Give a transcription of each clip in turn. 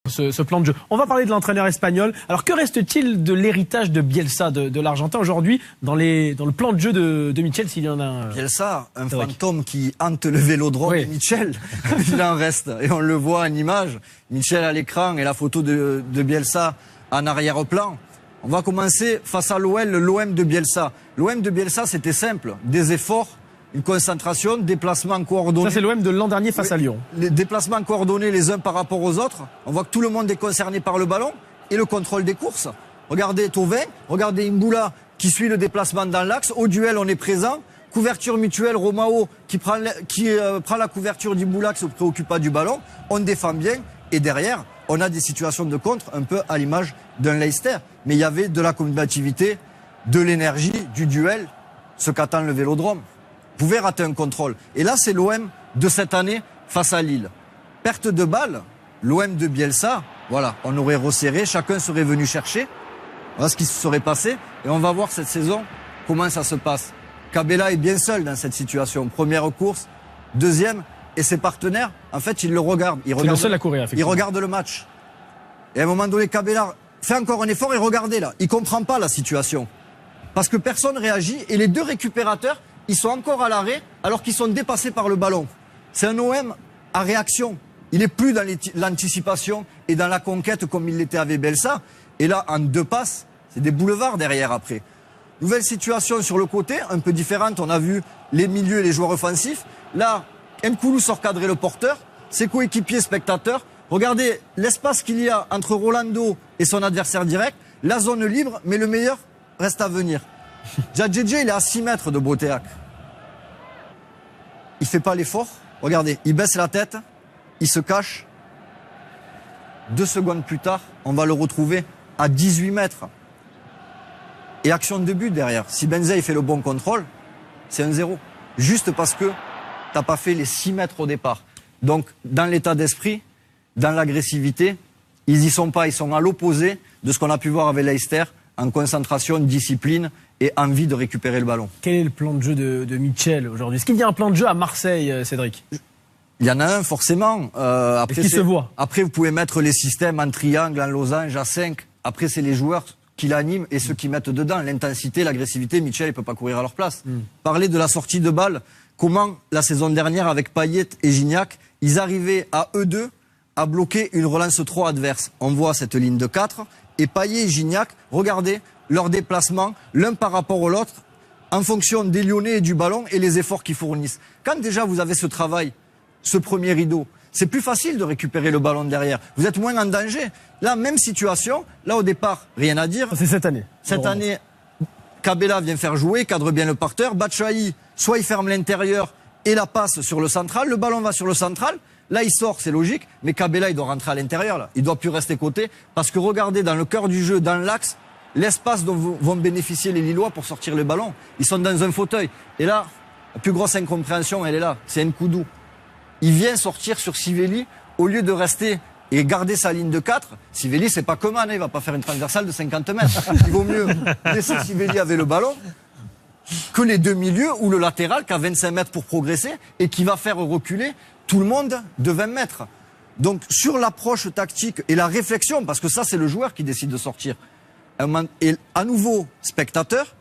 ce plan de jeu. On va parler de l'entraîneur espagnol. Alors que reste-t-il de l'héritage de Bielsa, de l'Argentin aujourd'hui dans le plan de jeu de Michel, s'il y en a un? Bielsa, un fantôme qui hante le vélodrome de Michel, il en reste. Et on le voit en image, Michel à l'écran et la photo de Bielsa en arrière-plan. On va commencer face à l'OM de Bielsa. L'OM de Bielsa, c'était simple, des efforts, une concentration, déplacements coordonnés. Ça, c'est l'OM de l'an dernier face à Lyon. Les déplacements coordonnés les uns par rapport aux autres. On voit que tout le monde est concerné par le ballon et le contrôle des courses. Regardez Thauvin, regardez Mboula qui suit le déplacement dans l'axe. Au duel, on est présent. Couverture mutuelle, Romao qui prend la couverture d'Mboula, qui se préoccupe pas du ballon. On défend bien. Et derrière, on a des situations de contre un peu à l'image d'un Leicester. Mais il y avait de la combativité, de l'énergie, du duel, ce qu'attend le vélodrome. Vous pouvez rater un contrôle. Et là, c'est l'OM de cette année face à Lille. Perte de balle, l'OM de Bielsa, voilà, on aurait resserré, chacun serait venu chercher. Voilà ce qui se serait passé. Et on va voir cette saison comment ça se passe. Cabella est bien seul dans cette situation. Première course, deuxième, et ses partenaires, en fait, ils le regardent. C'est le seul à courir, effectivement. Ils regardent le match. Et à un moment donné, Cabella fait encore un effort et regardez là, il comprend pas la situation. Parce que personne réagit et les deux récupérateurs, ils sont encore à l'arrêt alors qu'ils sont dépassés par le ballon. C'est un OM à réaction. Il n'est plus dans l'anticipation et dans la conquête comme il l'était avec Bielsa. Et là, en deux passes, c'est des boulevards derrière après. Nouvelle situation sur le côté, un peu différente. On a vu les milieux et les joueurs offensifs. Là, Nkoulou sort cadrer le porteur. Ses coéquipiers spectateurs. Regardez l'espace qu'il y a entre Rolando et son adversaire direct. La zone libre, mais le meilleur reste à venir. Djadjedje, il est à 6 mètres de Boteac. Il fait pas l'effort. Regardez, il baisse la tête, il se cache. 2 secondes plus tard, on va le retrouver à 18 mètres. Et action de but derrière. Si Benzei fait le bon contrôle, c'est 1-0. Juste parce que t'as pas fait les 6 mètres au départ. Donc, dans l'état d'esprit, dans l'agressivité, ils y sont pas. Ils sont à l'opposé de ce qu'on a pu voir avec Leicester, en concentration, discipline et envie de récupérer le ballon. Quel est le plan de jeu de Michel aujourd'hui? Est-ce qu'il y a un plan de jeu à Marseille, Cédric? Il y en a un, forcément. Après, qui se voit. Après, vous pouvez mettre les systèmes en triangle, en losange, à 5. Après, c'est les joueurs qui l'animent et ceux qui mettent dedans. L'intensité, l'agressivité, Michel, il peut pas courir à leur place. Parler de la sortie de balle, comment, la saison dernière, avec Payet et Gignac, ils arrivaient à eux deux à bloquer une relance 3 adverse. On voit cette ligne de 4. Et Payet et Gignac, regardez leur déplacement, l'un par rapport à l'autre, en fonction des Lyonnais et du ballon et les efforts qu'ils fournissent. Quand déjà vous avez ce travail, ce premier rideau, c'est plus facile de récupérer le ballon derrière. Vous êtes moins en danger. Là, même situation, là au départ, rien à dire. C'est cette année. Cette année, Cabella vient faire jouer, cadre bien le porteur. Batshuayi, soit il ferme l'intérieur et la passe sur le central, le ballon va sur le central. Là, il sort, c'est logique, mais Cabella, il doit rentrer à l'intérieur, là. Il doit plus rester côté, parce que regardez, dans le cœur du jeu, dans l'axe, l'espace dont vont bénéficier les Lillois pour sortir le ballon. Ils sont dans un fauteuil. Et là, la plus grosse incompréhension, elle est là. C'est Nkoudou. Il vient sortir sur Sivelli, au lieu de rester et garder sa ligne de 4. Sivelli, c'est pas Coman, il va pas faire une transversale de 50 mètres. Il vaut mieux laisser Sivelli avec le ballon que les deux milieux ou le latéral qui a 25 mètres pour progresser et qui va faire reculer tout le monde de 20 mètres. Donc, sur l'approche tactique et la réflexion, parce que ça, c'est le joueur qui décide de sortir. Et à nouveau, spectateur,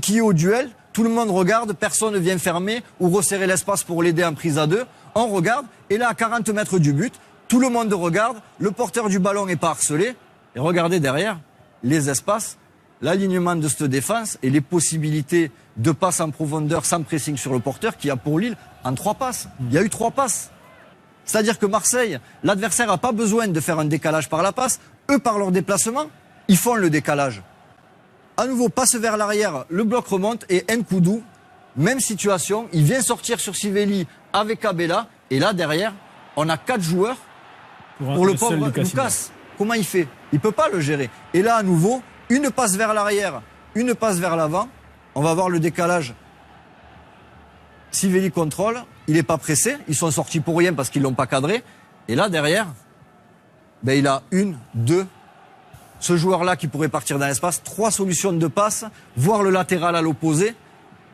qui est au duel, tout le monde regarde, personne ne vient fermer ou resserrer l'espace pour l'aider en prise à 2. On regarde, et là, à 40 mètres du but, tout le monde regarde, le porteur du ballon n'est pas harcelé, et regardez derrière, les espaces, l'alignement de cette défense et les possibilités de passes en profondeur sans pressing sur le porteur qu'il y a pour Lille en 3 passes. Il y a eu 3 passes. C'est-à-dire que Marseille, l'adversaire n'a pas besoin de faire un décalage par la passe. Eux, par leur déplacement, ils font le décalage. À nouveau, passe vers l'arrière, le bloc remonte et Nkoudou, même situation, il vient sortir sur Sivelli avec Cabella. Et là, derrière, on a 4 joueurs pour le pauvre Lucas. Comment il fait? Il peut pas le gérer. Et là, à nouveau, une passe vers l'arrière, une passe vers l'avant. On va voir le décalage. Sivelli contrôle, il n'est pas pressé. Ils sont sortis pour rien parce qu'ils l'ont pas cadré. Et là, derrière, ben, il a 1, 2. Ce joueur-là qui pourrait partir dans l'espace, 3 solutions de passe, voir le latéral à l'opposé.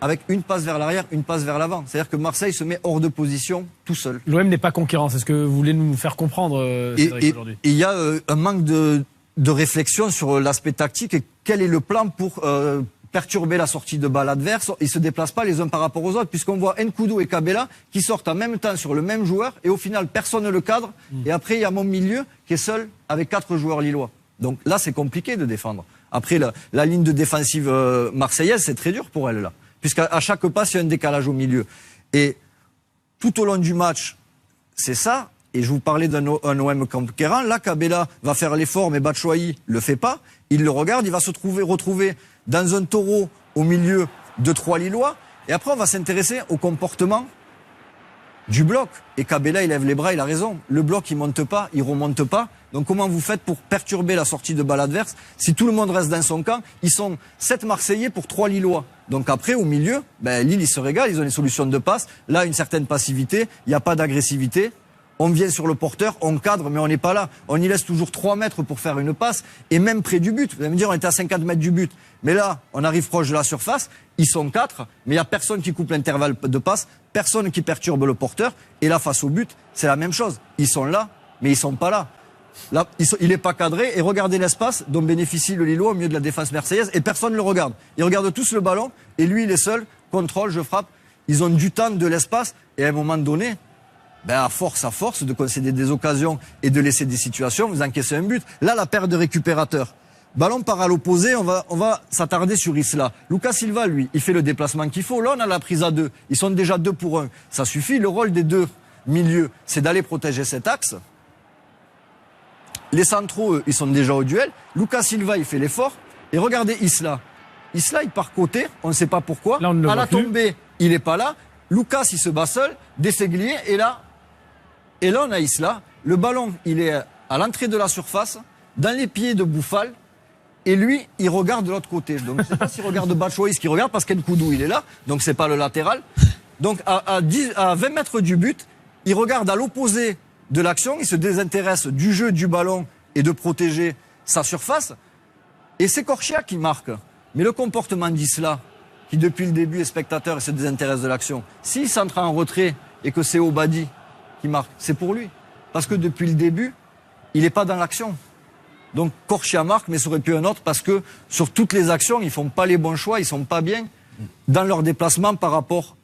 avec une passe vers l'arrière, une passe vers l'avant. C'est-à-dire que Marseille se met hors de position tout seul. L'OM n'est pas conquérant, c'est ce que vous voulez nous faire comprendre, Cédric, aujourd'hui. Et il y a un manque de réflexion sur l'aspect tactique et quel est le plan pour perturber la sortie de balle adverse. Ils se déplacent pas les uns par rapport aux autres, puisqu'on voit Nkoudou et Kabela qui sortent en même temps sur le même joueur, et au final personne ne le cadre, et après il y a mon milieu qui est seul avec 4 joueurs lillois. Donc là c'est compliqué de défendre. Après la ligne de défensive marseillaise, c'est très dur pour elle là, puisqu'à chaque passe il y a un décalage au milieu. Et tout au long du match, c'est ça. Et je vous parlais d'un OM conquérant. Là, Kabela va faire l'effort, mais Batshuayi le fait pas. Il le regarde, il va se retrouver dans un taureau au milieu de 3 Lillois. Et après, on va s'intéresser au comportement du bloc. Et Kabela, il lève les bras, il a raison. Le bloc, il monte pas, il remonte pas. Donc comment vous faites pour perturber la sortie de balle adverse? Si tout le monde reste dans son camp, ils sont 7 Marseillais pour 3 Lillois. Donc après, au milieu, Lille, ils se régalent, ils ont des solutions de passe. Là, une certaine passivité, il n'y a pas d'agressivité. On vient sur le porteur, on cadre, mais on n'est pas là. On y laisse toujours 3 mètres pour faire une passe, et même près du but. Vous allez me dire, on était à 50 mètres du but. Mais là, on arrive proche de la surface, ils sont 4, mais il n'y a personne qui coupe l'intervalle de passe, personne qui perturbe le porteur. Et là, face au but, c'est la même chose. Ils sont là, mais ils sont pas là. Là, il n'est pas cadré, et regardez l'espace dont bénéficie le Lillois au milieu de la défense marseillaise, et personne ne le regarde. Ils regardent tous le ballon, et lui, il est seul, contrôle, je frappe. Ils ont du temps, de l'espace, et à un moment donné, à force de concéder des occasions et de laisser des situations, vous encaissez un but. Là, la paire de récupérateurs. Ballon part à l'opposé, on va s'attarder sur Isla. Lucas Silva, lui, il fait le déplacement qu'il faut. Là, on a la prise à 2. Ils sont déjà 2 pour 1. Ça suffit. Le rôle des 2 milieux, c'est d'aller protéger cet axe. Les centraux, eux, ils sont déjà au duel. Lucas Silva, il fait l'effort. Et regardez Isla. Isla, il part côté. On ne sait pas pourquoi. Là, à la tombée, il n'est pas là. Lucas, il se bat seul. Dességlier, et là, on a Isla. Le ballon, il est à l'entrée de la surface, dans les pieds de Bouffal. Et lui, il regarde de l'autre côté. Donc, je ne sais pas s'il regarde Batshuayi, ce qu'il regarde, parce qu'Nkoudou, il est là. Donc, c'est pas le latéral. Donc, à 20 mètres du but, il regarde à l'opposé de l'action. Il se désintéresse du jeu, du ballon et de protéger sa surface. Et c'est Corchia qui marque. Mais le comportement d'Isla, qui depuis le début est spectateur et se désintéresse de l'action, s'il s'entre en retrait et que c'est Obadi qui marque, c'est pour lui. Parce que depuis le début, il n'est pas dans l'action. Donc Corchia marque, mais ça aurait pu un autre, parce que sur toutes les actions, ils font pas les bons choix, ils sont pas bien dans leur déplacement par rapport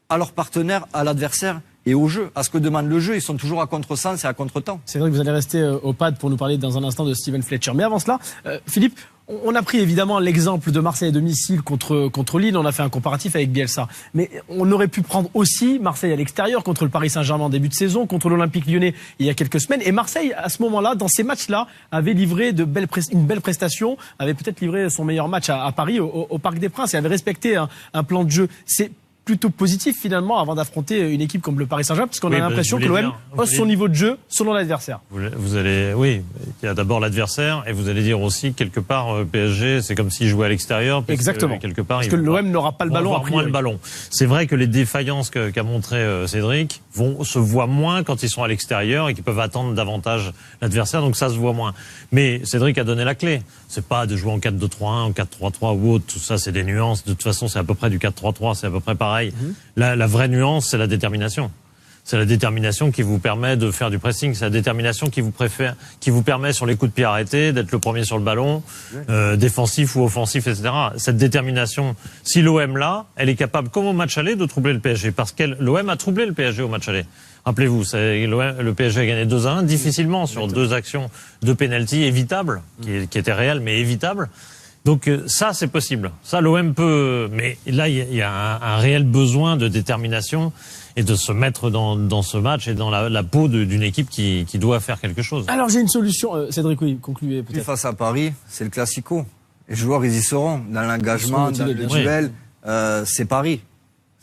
à leur partenaire, à l'adversaire et au jeu. À ce que demande le jeu, ils sont toujours à contresens et à contretemps. C'est vrai que vous allez rester au pad pour nous parler dans un instant de Steven Fletcher. Mais avant cela, Philippe, on a pris évidemment l'exemple de Marseille à domicile contre Lille, on a fait un comparatif avec Bielsa. Mais on aurait pu prendre aussi Marseille à l'extérieur contre le Paris Saint-Germain en début de saison, contre l'Olympique Lyonnais il y a quelques semaines. Et Marseille, à ce moment-là, dans ces matchs-là, avait livré une belle prestation, avait peut-être livré son meilleur match à Paris, au Parc des Princes, et avait respecté un plan de jeu. C'est plutôt positif finalement avant d'affronter une équipe comme le Paris Saint-Germain, parce qu'on a l'impression que l'OM hausse son niveau de jeu selon l'adversaire. Vous allez, oui, il y a d'abord l'adversaire, et vous allez dire aussi quelque part PSG, c'est comme s'il jouait à l'extérieur. Exactement. Quelque part, parce que l'OM n'aura pas le ballon. Avoir moins le ballon. C'est vrai que les défaillances qu'a montré Cédric se voient moins quand ils sont à l'extérieur et qu'ils peuvent attendre davantage l'adversaire, donc ça se voit moins. Mais Cédric a donné la clé. C'est pas de jouer en 4-2-3-1, en 4-3-3 ou autre. Tout ça, c'est des nuances. De toute façon, c'est à peu près du 4-3-3. C'est à peu près pareil. La vraie nuance, c'est la détermination. C'est la détermination qui vous permet de faire du pressing. C'est la détermination qui vous permet sur les coups de pied arrêtés d'être le premier sur le ballon, défensif ou offensif, etc. Cette détermination, si l'OM l'a, elle est capable, comme au match aller, de troubler le PSG. Parce que l'OM a troublé le PSG au match aller. Rappelez-vous, le PSG a gagné 2-1 difficilement sur 2 actions de pénalty évitables, qui étaient réelles mais évitables. Donc ça, c'est possible. Ça, l'OM peut... Mais là, il y a un réel besoin de détermination et de se mettre dans ce match et dans la peau d'une équipe qui doit faire quelque chose. Alors, j'ai une solution. Cédric, oui, concluez peut-être. Face à Paris, c'est le classico. Les joueurs, ils y seront. Dans l'engagement, dans le duel, c'est Paris.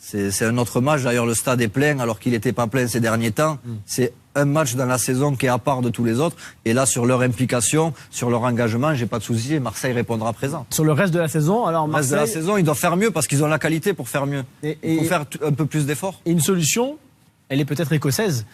C'est un autre match. D'ailleurs, le stade est plein alors qu'il n'était pas plein ces derniers temps. C'est un match dans la saison qui est à part de tous les autres. Et là, sur leur implication, sur leur engagement, j'ai pas de souci. Marseille répondra présent. Sur le reste de la saison, alors Marseille... Le reste de la saison, ils doivent faire mieux parce qu'ils ont la qualité pour faire mieux. Il faut faire un peu plus d'efforts. Et une solution, elle est peut-être écossaise.